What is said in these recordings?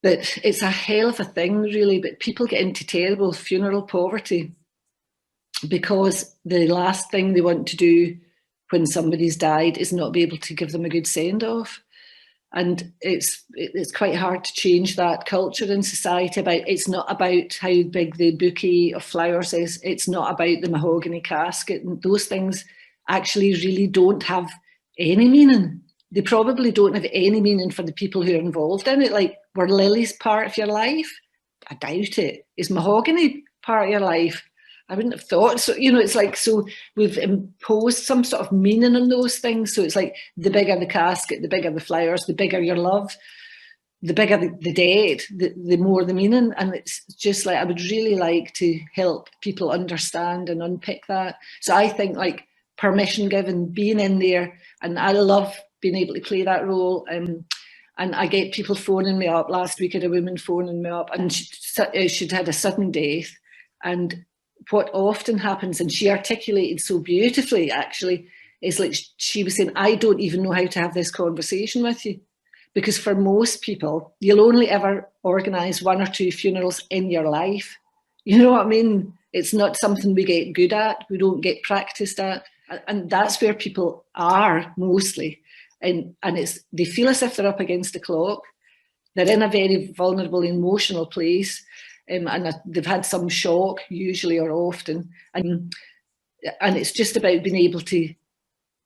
that it's a hell of a thing, really, but people get into terrible funeral poverty because the last thing they want to do when somebody's died is not be able to give them a good send-off. And it's quite hard to change that culture in society. It's not about how big the bouquet of flowers is. It's not about the mahogany casket. And those things actually really don't have any meaning. They probably don't have any meaning for the people who are involved in it. Like, were lilies part of your life? I doubt it. Is mahogany part of your life? I wouldn't have thought so. You know, it's like, so we've imposed some sort of meaning on those things. So it's like, the bigger the casket, the bigger the flowers, the bigger your love, the bigger the dead, the more the meaning. And it's just like, I would really like to help people understand and unpick that. So I think, like, permission given, being in there, and I love being able to play that role. And I get people phoning me up. Last week I had a woman phoning me up, and she'd had a sudden death. And what often happens, and she articulated so beautifully actually, is like, she was saying, I don't even know how to have this conversation with you. Because for most people, you'll only ever organise 1 or 2 funerals in your life. You know what I mean? It's not something we get good at, we don't get practiced at. And that's where people are mostly. And they feel as if they're up against the clock. They're in a very vulnerable, emotional place. And they've had some shock, usually or often. And it's just about being able to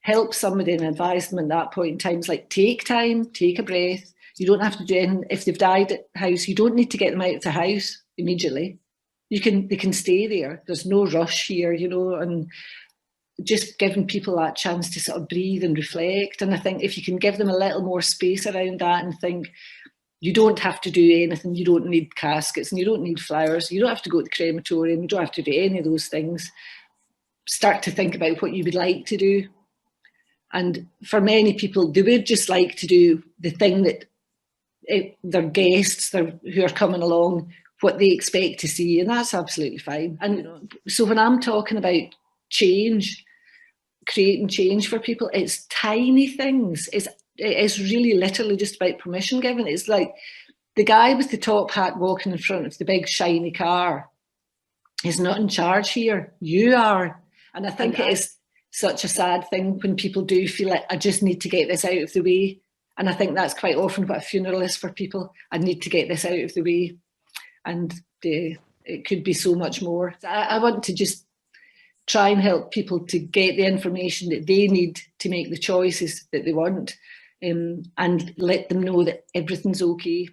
help somebody and advise them at that point in time. It's like, take time, take a breath. You don't have to do anything. If they've died at house, you don't need to get them out of the house immediately. They can stay there. There's no rush here, you know, and just giving people that chance to sort of breathe and reflect. And I think if you can give them a little more space around that and think, you don't have to do anything. You don't need caskets and you don't need flowers. You don't have to go to the crematorium. You don't have to do any of those things. Start to think about what you would like to do. And for many people, they would just like to do the thing that their guests who are coming along, what they expect to see, and that's absolutely fine. And so when I'm talking about change, creating change for people, it's tiny things. It's really literally just about permission given. It's like the guy with the top hat walking in front of the big shiny car is not in charge here. You are. And I think it is such a sad thing when people do feel like, I just need to get this out of the way. And I think that's quite often what a funeral is for people. I need to get this out of the way. And it could be so much more. I want to just try and help people to get the information that they need to make the choices that they want, and let them know that everything's okay.